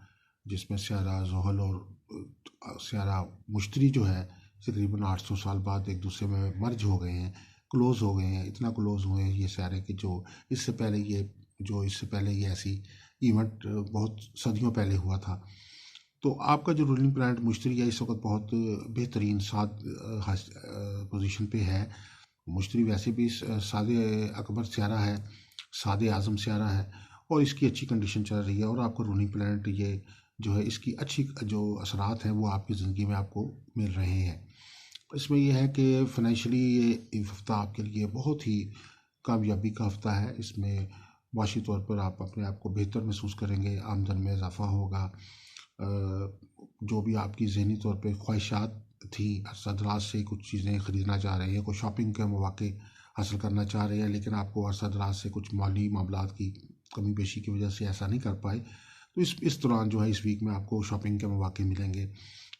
जिसमें स्यारा ज़ुहल और स्यारा मुश्तरी जो है तकरीबन 800 साल बाद एक दूसरे में मर्ज हो गए हैं, क्लोज़ हो गए हैं। इतना क्लोज़ हुए हैं ये सारे कि जो इससे पहले ये ऐसी इवेंट बहुत सदियों पहले हुआ था। तो आपका जो रूलिंग प्लैनेट मुश्तरी है इस वक्त बहुत बेहतरीन पोजीशन पे है। मुश्तरी वैसे भी सादे अकबर स्यारा है, सादे आज़म स्यारा है, और इसकी अच्छी कंडीशन चल रही है। और आपको रूलिंग प्लैनेट ये जो है इसकी अच्छी जो असरात हैं वो आपकी ज़िंदगी में आपको मिल रहे हैं। इसमें यह है कि फ़ाइनेंशियली ये हफ़्ता आपके लिए बहुत ही कामयाबी का हफ़्ता है। इसमें माशी तौर पर आप अपने आप को बेहतर महसूस करेंगे, आमदन में इजाफ़ा होगा। जो भी आपकी ज़हनी तौर पे ख्वाहिशात थी, अरसा दराज से कुछ चीज़ें ख़रीदना चाह रहे हैं, कोई शॉपिंग के मौके हासिल करना चाह रहे हैं, लेकिन आपको अरसा दराज से कुछ माली मामलात की कमी पेशी की वजह से ऐसा नहीं कर पाए, तो इस दौरान जो है इस वीक में आपको शॉपिंग के मौके मिलेंगे।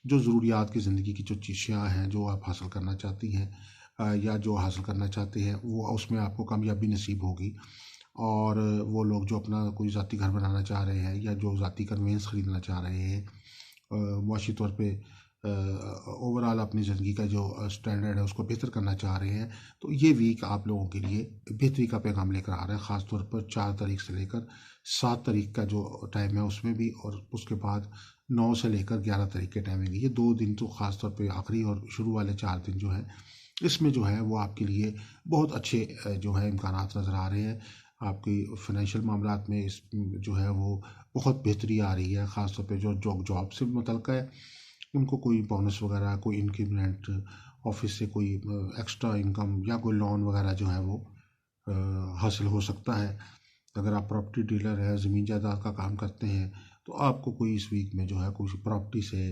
जो ज़रूरियात की ज़िंदगी की जो चीज़ें हैं जो आप हासिल करना चाहती हैं या जो हासिल करना चाहते हैं, वो उसमें आपको कामयाबी नसीब होगी। और वो लोग जो अपना कोई ज़ाती घर बनाना चाह रहे हैं या जो ज़ाती कन्वेंस ख़रीदना चाह रहे हैं, मुआशी तौर पे ओवरऑल अपनी ज़िंदगी का जो स्टैंडर्ड है उसको बेहतर करना चाह रहे हैं, तो ये वीक आप लोगों के लिए बेहतरी का पैगाम लेकर आ रहा है। ख़ास तौर पर 4 तारीख से लेकर 7 तारीख का जो टाइम है उसमें भी, और उसके बाद 9 से लेकर 11 तारीख के टाइमिंग, ये 2 दिन तो ख़ास तौर पे आखिरी और शुरू वाले 4 दिन जो है इसमें जो है वो आपके लिए बहुत अच्छे जो है इम्कानात नज़र आ रहे हैं। आपकी फ़ाइनेंशियल मामलात में इस जो है वो बहुत बेहतरी आ रही है। ख़ास तौर पे जो जॉब से मुतल्लिक़ है उनको कोई बोनस वगैरह, कोई इंक्रीमेंट, ऑफिस से कोई एक्स्ट्रा इनकम या कोई लोन वगैरह जो है वो हासिल हो सकता है। अगर आप प्रॉपर्टी डीलर है, ज़मीन जायदाद का काम करते हैं, तो आपको कोई इस वीक में जो है कोई प्रॉपर्टी से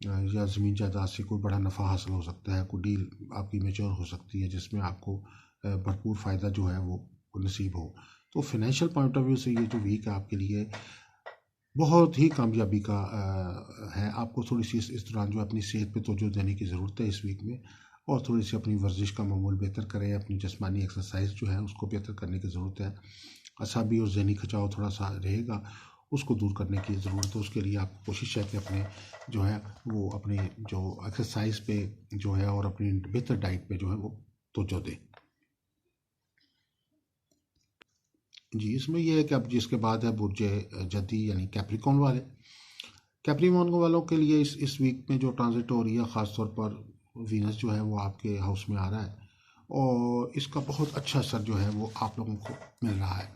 या ज़मीन जायदाद से कोई बड़ा नफ़ा हासिल हो सकता है, कोई डील आपकी मैच्योर हो सकती है जिसमें आपको भरपूर फ़ायदा जो है वो नसीब हो। तो फाइनेंशियल पॉइंट ऑफ व्यू से ये जो वीक है आपके लिए बहुत ही कामयाबी का है। आपको थोड़ी-सी इस दौरान जो है अपनी सेहत पे तवज्जो देने की ज़रूरत है इस वीक में, और थोड़ी-सी अपनी वर्जिश का मामूल बेहतर करें, अपनी जिस्मानी एक्सरसाइज जो है उसको बेहतर करने की ज़रूरत है। असाबी और ज़हनी खिंचाव थोड़ा-सा रहेगा, उसको दूर करने की ज़रूरत है। उसके लिए आपको कोशिश है कि अपने जो है वो अपनी जो एक्सरसाइज पे जो है और अपनी बेहतर डाइट पे जो है वो तवज्जो दें। जी, इसमें ये है कि अब जिसके बाद है बुर्ज जदी यानी कैप्रिकॉर्न वाले। कैप्रिकॉर्न वालों के लिए इस वीक में जो ट्रांजिट हो रही है, ख़ास तौर पर वीनस जो है वो आपके हाउस में आ रहा है, और इसका बहुत अच्छा असर जो है वो आप लोगों को मिल रहा है।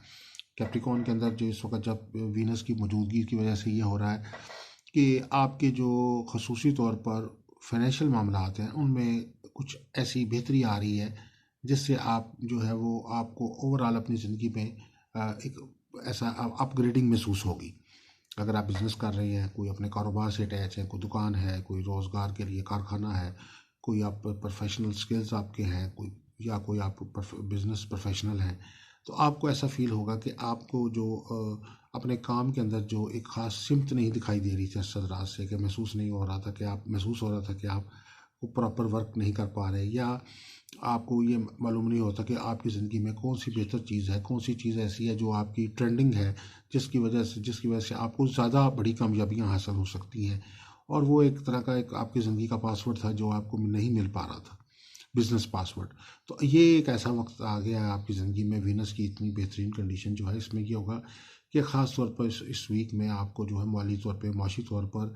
कैप्रिकॉर्न के अंदर जो इस वक्त जब वीनस की मौजूदगी की वजह से ये हो रहा है कि आपके जो खसूसी तौर पर फाइनेंशियल मामलात हैं उनमें कुछ ऐसी बेहतरी आ रही है जिससे आप जो है वो आपको ओवरऑल अपनी ज़िंदगी में एक ऐसा अपग्रेडिंग महसूस होगी। अगर आप बिज़नेस कर रहे हैं, कोई अपने कारोबार से अटैच है, कोई दुकान है, कोई रोज़गार के लिए कारखाना है, कोई आप प्रोफेशनल स्किल्स आपके हैं, कोई आप बिज़नेस प्रोफेशनल हैं, तो आपको ऐसा फ़ील होगा कि आपको जो अपने काम के अंदर जो एक ख़ास सिमत नहीं दिखाई दे रही थी असरात से, कि महसूस हो रहा था कि आप वो प्रॉपर वर्क नहीं कर पा रहे, या आपको ये मालूम नहीं होता कि आपकी ज़िंदगी में कौन सी बेहतर चीज़ है, कौन सी चीज़ ऐसी है जो आपकी ट्रेंडिंग है, जिसकी वजह से आपको ज़्यादा बड़ी कामयाबियाँ हासिल हो सकती हैं। और वो एक तरह का एक आपकी ज़िंदगी का पासवर्ड था जो आपको नहीं मिल पा रहा था, बिज़नेस पासवर्ड। तो ये एक ऐसा वक्त आ गया है आपकी ज़िंदगी में, वीनस की इतनी बेहतरीन कंडीशन जो है इसमें ये होगा कि ख़ास तौर पर इस वीक में आपको जो है माली तौर पर, माशी तौर पर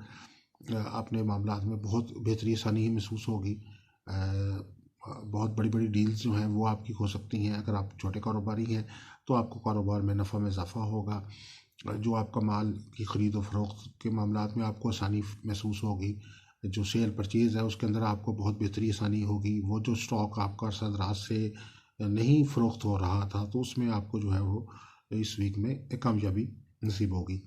अपने मामलात में बहुत बेहतरी आसानी ही महसूस होगी। बहुत बड़ी बड़ी डील्स जो हैं वो आपकी हो सकती हैं। अगर आप छोटे कारोबारी हैं तो आपको कारोबार में नफ़ा में इजाफा होगा। जो आपका माल की ख़रीद व फ़रोख्त के मामलात में आपको आसानी महसूस होगी। जो सेल परचेज़ है उसके अंदर आपको बहुत बेहतरी आसानी होगी। वो जो स्टॉक आपका सरदराज से नहीं फ़रोख्त हो रहा था तो उसमें आपको जो है वो इस वीक में एक कामयाबी नसीब होगी।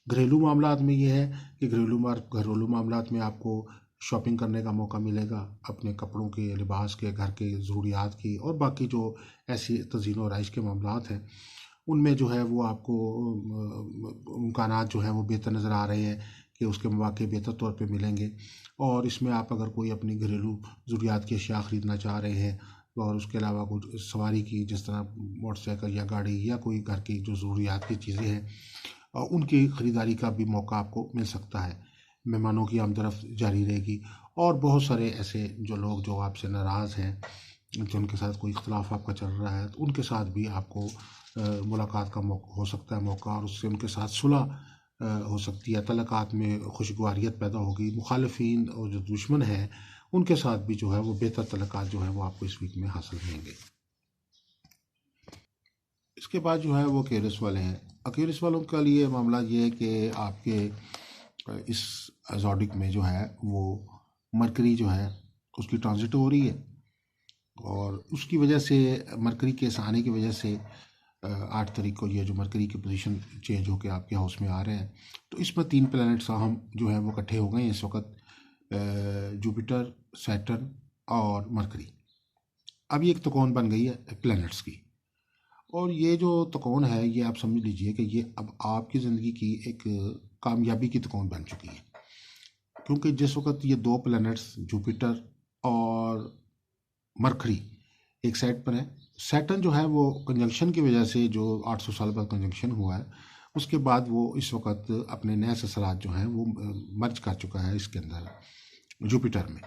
घरेलू मामलात में ये है कि घरेलू मामलात में आपको शॉपिंग करने का मौका मिलेगा। अपने कपड़ों के, लिबास के, घर के ज़रूरियात की और बाकी जो ऐसी तज़ीन व आराइश के मामलात हैं उनमें जो है वो आपको इम्कानात जो हैं वो बेहतर नज़र आ रहे हैं कि उसके मौके बेहतर तौर पे मिलेंगे। और इसमें आप अगर कोई अपनी घरेलू ज़रूरियात की अशिया ख़रीदना चाह रहे हैं और उसके अलावा कुछ सवारी की, जिस तरह मोटरसाइकिल या गाड़ी या कोई घर की जो ज़रूरियात की चीज़ें हैं उनकी ख़रीदारी का भी मौका आपको मिल सकता है। मेहमानों की आमदरफ़्त जारी रहेगी। और बहुत सारे ऐसे जो लोग जो आपसे नाराज़ हैं, जिनके साथ कोई इख्तलाफ आपका चल रहा है, तो उनके साथ भी आपको मुलाकात का मौका हो सकता है मौका, और उससे उनके साथ सुलह हो सकती है। तल्लुकात में खुशगवारियत पैदा होगी। मुखालिफिन और जो दुश्मन हैं उनके साथ भी जो है वो बेहतर तल्लुकात जो है वो आपको इस वीक में हासिल होंगे। इसके बाद जो है वो एक्वेरियस वाले हैं। एक्वेरियस वालों का लिए मामला ये है कि आपके इस ज़ोडिक में जो है वो मरकरी जो है उसकी ट्रांजिट हो रही है, और उसकी वजह से मरकरी के इस आने की वजह से 8 तारीख को ये जो मरकरी की पोजीशन चेंज होकर आपके हाउस में आ रहे हैं, तो इसमें 3 प्लैनेट्स अहम जो है वो इकट्ठे हो गए हैं इस वक्त, जुपिटर, सैटर्न और मरकरी। अब ये एक त्रिकोण बन गई है प्लैनेट्स की, और ये जो त्रिकोण है ये आप समझ लीजिए कि ये अब आपकी ज़िंदगी की एक कामयाबी की त्रिकोण बन चुकी है। क्योंकि जिस वक्त ये 2 प्लैनेट्स जुपिटर और मरकरी एक साइड पर है, सैटर्न जो है वो कंजंक्शन की वजह से जो 800 साल बाद कंजंक्शन हुआ है, उसके बाद वो इस वक्त अपने नए ससरात जो हैं वो मर्ज कर चुका है इसके अंदर जुपिटर में,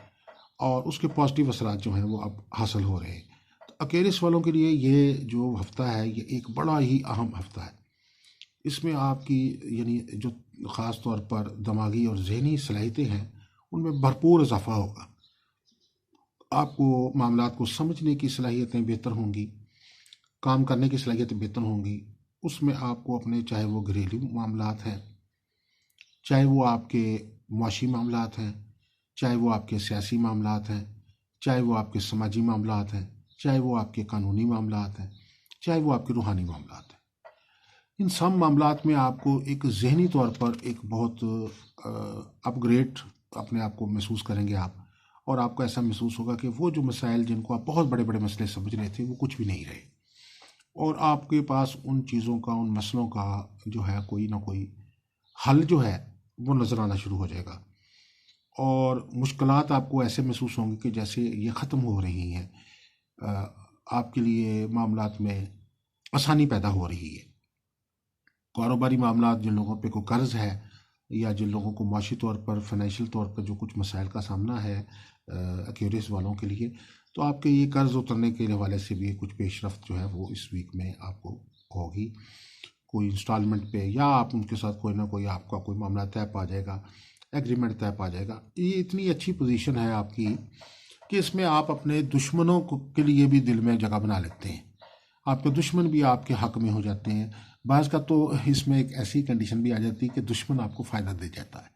और उसके पॉजिटिव असरात जो हैं वो अब हासिल हो रहे हैं। तो अकेरिस वालों के लिए ये जो हफ्ता है ये एक बड़ा ही अहम हफ्ता है। इसमें आपकी यानी जो ख़ास तौर पर दिमागी और जहनी सलाहियतें हैं उनमें भरपूर इजाफा होगा। आपको मामलात को समझने की सलाहियतें बेहतर होंगी, काम करने की सलाहियतें बेहतर होंगी। उसमें आपको अपने, चाहे वो घरेलू मामलात हैं, चाहे वो आपके मुआशी मामलात हैं, चाहे वो आपके सियासी मामलात हैं, चाहे वो आपके समाजी मामलात हैं, चाहे वो आपके कानूनी मामलात हैं, चाहे वो आपके रूहानी मामलात हैं, इन सब मामलात में आपको एक ज़हनी तौर पर एक बहुत अपग्रेड अपने आप को महसूस करेंगे आप। और आपको ऐसा महसूस होगा कि वो जो मसाइल जिनको आप बहुत बड़े बड़े मसले समझ रहे थे वो कुछ भी नहीं रहे, और आपके पास उन चीज़ों का, उन मसलों का जो है कोई ना कोई हल जो है वो नज़र आना शुरू हो जाएगा। और मुश्किलात आपको ऐसे महसूस होंगी कि जैसे ये ख़त्म हो रही हैं। आपके लिए मामलात में आसानी पैदा हो रही है। कारोबारी मामलात, जिन लोगों पे कोई कर्ज़ है या जिन लोगों को माशी तौर पर, फाइनेंशियल तौर पर जो कुछ मसाइल का सामना है एक्वेरियस वालों के लिए, तो आपके ये कर्ज़ उतरने के हवाले से भी कुछ पेशरफ्त जो है वो इस वीक में आपको होगी। कोई इंस्टॉलमेंट पे या आप उनके साथ कोई ना कोई आपका कोई मामला तय पा जाएगा, एग्रीमेंट तय पा जाएगा। ये इतनी अच्छी पोजीशन है आपकी कि इसमें आप अपने दुश्मनों के लिए भी दिल में जगह बना लेते हैं। आपके दुश्मन भी आपके हक में हो जाते हैं। बाज़ का तो इसमें एक ऐसी कंडीशन भी आ जाती है कि दुश्मन आपको फ़ायदा दे जाता है।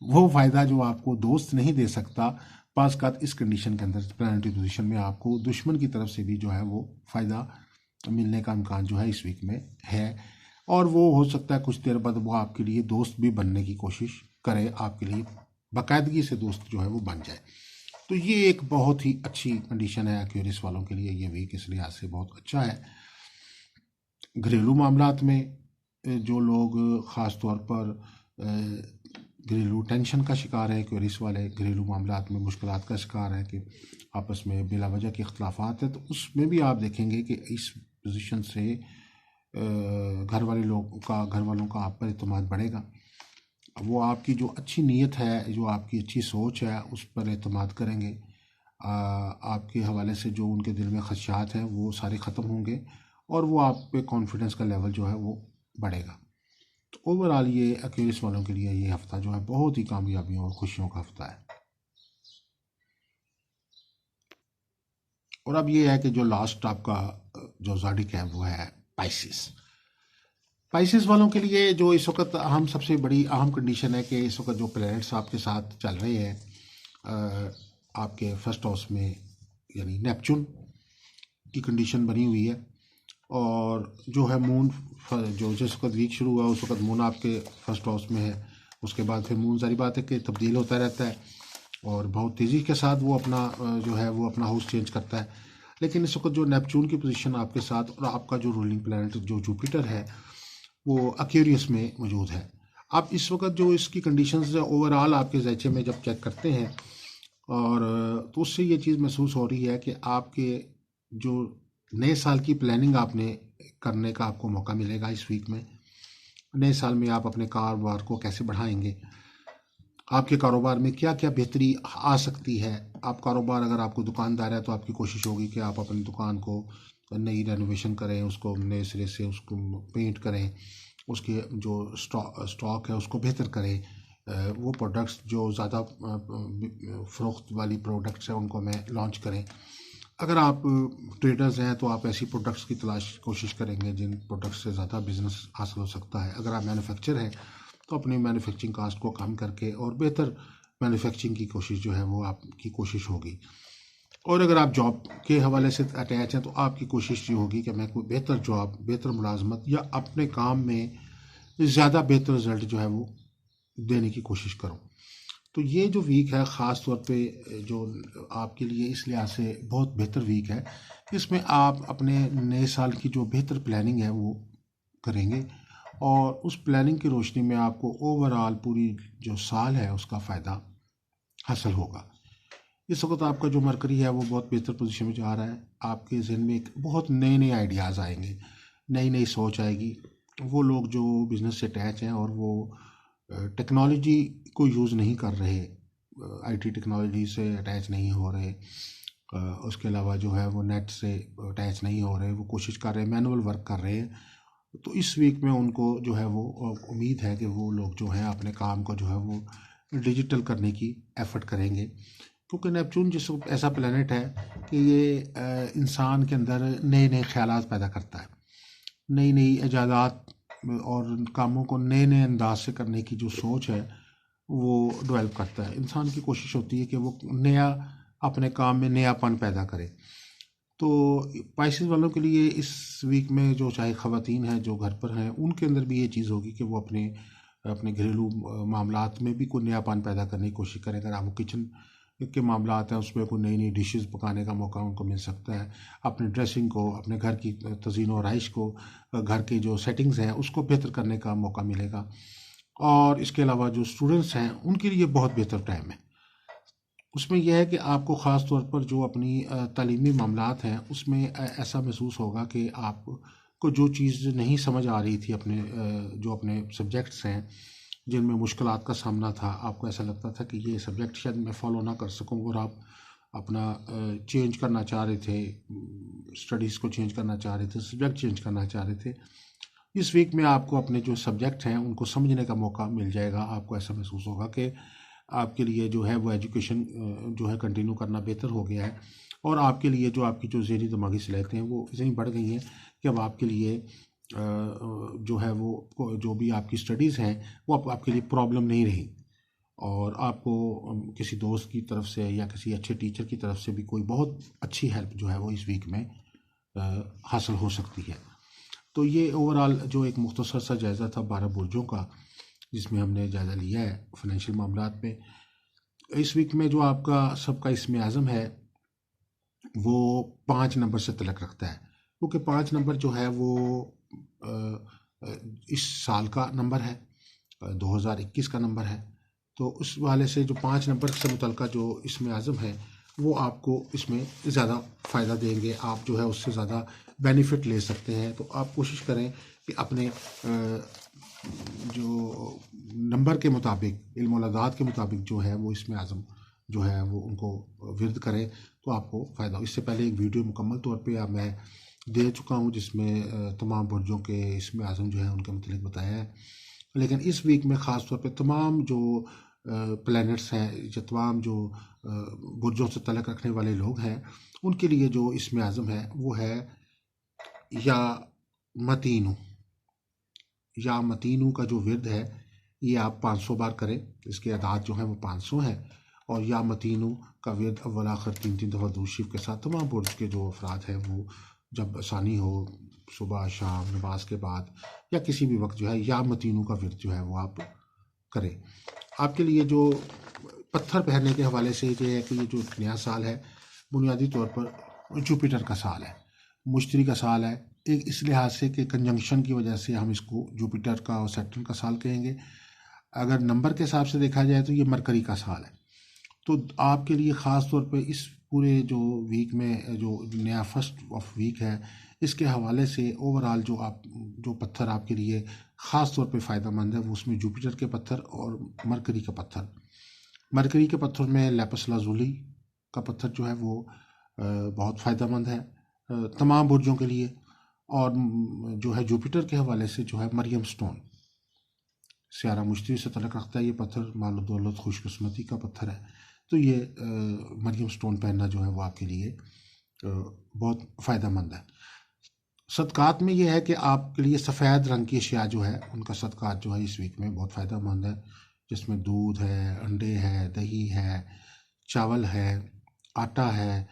वो फ़ायदा जो आपको दोस्त नहीं दे सकता, बाज़ का इस कंडीशन के अंदर, प्लानिटरी पोजीशन में आपको दुश्मन की तरफ से भी जो है वो फ़ायदा मिलने का इम्कान जो है इस वीक में है। और वो हो सकता है कुछ देर बाद वो आपके लिए दोस्त भी बनने की कोशिश करे, आपके लिए बाकायदगी से दोस्त जो है वो बन जाए। तो ये एक बहुत ही अच्छी कंडीशन है एक्वेरियस वालों के लिए। ये वीक इस लिहाज से बहुत अच्छा है। घरेलू मामलात में जो लोग ख़ास तौर पर घरेलू टेंशन का शिकार है, एक्वेरियस वाले घरेलू मामलात में मुश्किलात का शिकार है कि आपस में बिला वजह के इख्तलाफात हैं, तो उसमें भी आप देखेंगे कि इस पोजीशन से घर वालों का आप पर एतमाद बढ़ेगा। वो आपकी जो अच्छी नीयत है, जो आपकी अच्छी सोच है, उस पर एतमाद करेंगे। आपके हवाले से जो उनके दिल में खदशात हैं वो सारे ख़त्म होंगे, और वो आप पे कॉन्फिडेंस का लेवल जो है वो बढ़ेगा। तो ओवरऑल ये एक्वेरियस वालों के लिए ये हफ़्ता जो है बहुत ही कामयाबियों और खुशियों का हफ़्ता है। और अब ये है कि जो लास्ट आपका जो ज़ोडिक है वो है पाइसिस। पाइसिस वालों के लिए जो इस वक्त सबसे बड़ी अहम कंडीशन है कि इस वक्त जो प्लैनेट्स आपके साथ चल रहे हैं आपके फर्स्ट हाउस में, यानी नेपच्यून की कंडीशन बनी हुई है। और जो है मून, जो जिस वक्त वीक शुरू हुआ उस वक्त मून आपके फर्स्ट हाउस में है। उसके बाद फिर मून जारी बात है कि तब्दील होता रहता है और बहुत तेज़ी के साथ वो अपना जो है वो अपना हाउस चेंज करता है। लेकिन इस वक्त जो नेपच्यून की पोजीशन आपके साथ और आपका जो रूलिंग प्लैनेट जो जुपिटर है वो एक्वेरियस में मौजूद है। अब इस वक्त जो इसकी कंडीशंस ओवरऑल आपके ज़ैचे में जब चेक करते हैं और तो उससे ये चीज़ महसूस हो रही है कि आपके जो नए साल की प्लानिंग आपने करने का आपको मौका मिलेगा इस वीक में। नए साल में आप अपने कारोबार को कैसे बढ़ाएंगे, आपके कारोबार में क्या क्या बेहतरी आ सकती है। आप कारोबार, अगर आपको दुकानदार है तो आपकी कोशिश होगी कि आप अपनी दुकान को नई रेनोवेशन करें, उसको नए सिरे से उसको पेंट करें, उसके जो स्टॉक है उसको बेहतर करें। वो प्रोडक्ट्स जो ज़्यादा फ़रोख्त वाली प्रोडक्ट्स हैं उनको मैं लॉन्च करें। अगर आप ट्रेडर्स हैं तो आप ऐसी प्रोडक्ट्स की कोशिश करेंगे जिन प्रोडक्ट्स से ज़्यादा बिजनेस हासिल हो सकता है। अगर आप मैन्युफैक्चर हैं तो अपनी मैन्युफैक्चरिंग कास्ट को कम करके और बेहतर मैन्युफैक्चरिंग की कोशिश जो है वो आपकी कोशिश होगी। और अगर आप जॉब के हवाले से अटैच हैं तो आपकी कोशिश ये होगी कि मैं कोई बेहतर जॉब, बेहतर मुलाजमत या अपने काम में ज़्यादा बेहतर रिजल्ट जो है वो देने की कोशिश करूँ। तो ये जो वीक है ख़ास तौर पे जो आपके लिए इस लिहाज से बहुत बेहतर वीक है, इसमें आप अपने नए साल की जो बेहतर प्लानिंग है वो करेंगे और उस प्लानिंग की रोशनी में आपको ओवरऑल पूरी जो साल है उसका फ़ायदा हासिल होगा। इस वक्त आपका जो मरकरी है वो बहुत बेहतर पोजीशन में जा रहा है। आपके जहन में एक बहुत नए नए आइडियाज़ आएंगे, नई नई सोच आएगी। वो लोग जो बिज़नेस से अटैच हैं और वो टेक्नोलॉजी को यूज़ नहीं कर रहे, आईटी टेक्नोलॉजी से अटैच नहीं हो रहे, उसके अलावा जो है वो नेट से अटैच नहीं हो रहे, वो कोशिश कर रहे हैं, मैनुअल वर्क कर रहे हैं। तो इस वीक में उनको जो है वो उम्मीद है कि वो लोग जो हैं अपने काम को जो है वो डिजिटल करने की एफर्ट करेंगे। क्योंकि नेपच्यून जिस ऐसा प्लेनेट है कि ये इंसान के अंदर नए नए ख्यालात पैदा करता है, नई नई इजादात और कामों को नए नए अंदाज से करने की जो सोच है वो डेवलप करता है। इंसान की कोशिश होती है कि वो नया अपने काम में नयापन पैदा करे। तो पाइसेस वालों के लिए इस वीक में जो चाहे ख़वातीन हैं जो घर पर हैं उनके अंदर भी ये चीज़ होगी कि वो अपने अपने घरेलू मामलात में भी कोई नयापन पैदा करने की कोशिश करें। अगर वो किचन के मामलात हैं उसमें कोई नई नई डिशेस पकाने का मौका उनको मिल सकता है। अपने ड्रेसिंग को, अपने घर की तज़ीन और आइश को, घर की जो सेटिंग्स हैं उसको बेहतर करने का मौका मिलेगा। और इसके अलावा जो स्टूडेंट्स हैं उनके लिए बहुत बेहतर टाइम है। उसमें यह है कि आपको ख़ास तौर पर जो अपनी तालीमी मामलात हैं उसमें ऐसा महसूस होगा कि आपको जो चीज़ नहीं समझ आ रही थी अपने जो अपने सब्जेक्ट्स हैं जिनमें मुश्किलात का सामना था, आपको ऐसा लगता था कि ये सब्जेक्ट शायद मैं फ़ॉलो ना कर सकूं और आप अपना चेंज करना चाह रहे थे, स्टडीज़ को चेंज करना चाह रहे थे, सब्जेक्ट चेंज करना चाह रहे थे। इस वीक में आपको अपने जो सब्जेक्ट हैं उनको समझने का मौका मिल जाएगा। आपको ऐसा महसूस होगा कि आपके लिए जो है वो एजुकेशन जो है कंटिन्यू करना बेहतर हो गया है और आपके लिए जो आपकी जो ज़हनी दिमागी सलाहियतें हैं वो इतनी बढ़ गई हैं कि अब आपके लिए जो है वो जो भी आपकी स्टडीज़ हैं वो आपके लिए प्रॉब्लम नहीं रही और आपको किसी दोस्त की तरफ से या किसी अच्छे टीचर की तरफ से भी कोई बहुत अच्छी हेल्प जो है वो इस वीक में हासिल हो सकती है। तो ये ओवरऑल जो एक मुख्तसर सा जायज़ा था 12 बुर्जों का जिसमें हमने जायज़ा लिया है फाइनेंशियल मामलात में। इस वीक में जो आपका सबका इसमें आज़म है वो 5 नंबर से तल्लुक़ रखता है, क्योंकि 5 नंबर जो है वो इस साल का नंबर है, 2021 का नंबर है। तो उस वाले से जो 5 नंबर से मुतल्लिक़ जो इसमें आज़म है वो आपको इसमें ज़्यादा फ़ायदा देंगे, आप जो है उससे ज़्यादा बेनिफिट ले सकते हैं। तो आप कोशिश करें कि अपने जो नंबर के मुताबिक, इल्म और अदात के मुताबिक जो है वो इसमें आज़म जो है वो उनको विर्द करें तो आपको फ़ायदा हो। इससे पहले एक वीडियो मुकम्मल तौर पे मैं दे चुका हूँ जिसमें तमाम बुर्जों के इसमें आज़म जो है उनके मतलब बताया है। लेकिन इस वीक में ख़ास तौर पे तमाम जो प्लैनेट्स हैं, ये तमाम जो बुर्जों से तल्लुक़ रखने वाले लोग हैं, उनके लिए जो इस्म आज़म है वो है या मतीनू। या मतीनू का जो विर्द है ये आप 500 बार करें, इसके अदाद जो हैं वो 500 है। और या मतीनू का विर्द अव्वल आखिर 3-3 दफ़ा दूध शरीफ के साथ तमाम बुर्ज के जो अफराद हैं वो जब आसानी हो, सुबह शाम नमाज के बाद या किसी भी वक्त जो है या मतीनू का विर्द जो है वो आप करें। आपके लिए जो पत्थर पहनने के हवाले से ये है कि ये जो नया साल है बुनियादी तौर पर जुपिटर का साल है, मुश्तरी का साल है। एक इस लिहाज से कि कंजंक्शन की वजह से हम इसको जुपिटर का और सैटर्न का साल कहेंगे। अगर नंबर के हिसाब से देखा जाए तो ये मरकरी का साल है। तो आपके लिए ख़ास तौर पे इस पूरे जो वीक में जो नया फर्स्ट ऑफ वीक है इसके हवाले से ओवरऑल जो पत्थर आपके लिए ख़ास तौर पे फ़ायदेमंद है वो उसमें जुपिटर के पत्थर और मरकरी का पत्थर। मरकरी के पत्थर में लैपिस लाजुली का पत्थर जो है वो बहुत फ़ायदेमंद है तमाम बुर्जों के लिए। और जो है जुपिटर के हवाले से जो है मरियम स्टोन, सियारा मुश्तरी से तल्लुक़ रखता है ये पत्थर, माल दौलत खुशकिस्मती का पत्थर है। तो ये मरियम स्टोन पहनना जो है वो आपके लिए बहुत फ़ायदेमंद है। सदक़ात में ये है कि आपके लिए सफ़ेद रंग की अशिया जो है उनका सदक़ात जो है इस वीक में बहुत फ़ायदेमंद है, जिसमें दूध है, अंडे है, दही है, चावल है, आटा है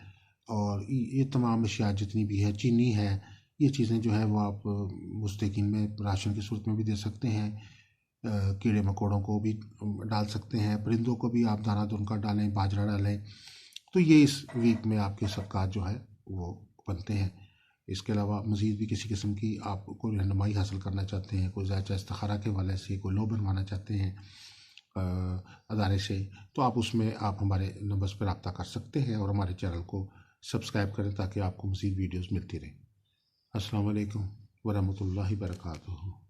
और ये तमाम अशिया जितनी भी है, चीनी है, ये चीज़ें जो है वो आप मुस्तकीन में राशन की सूरत में भी दे सकते हैं। कीड़े मकोड़ों को भी डाल सकते हैं, परिंदों को भी आप दाना दुनका डालें, बाजरा डालें। तो ये इस वीक में आपके सदक़ात जो है वो बनते हैं। इसके अलावा मज़ीद भी किसी किस्म की आप कोई रहनुमाई हासिल करना चाहते हैं, कोई ज़ायचा इस्तिखारा के हवाले से कोई लो बनवाना चाहते हैं अदारे से, तो आप उसमें आप हमारे नंबर्स पर रब्ता कर सकते हैं और हमारे चैनल को सब्सक्राइब करें ताकि आपको मज़ीद वीडियोज़ मिलती रहें। अस्सलाम वालेकुम वरहमतुल्लाहि वबरकातुहू।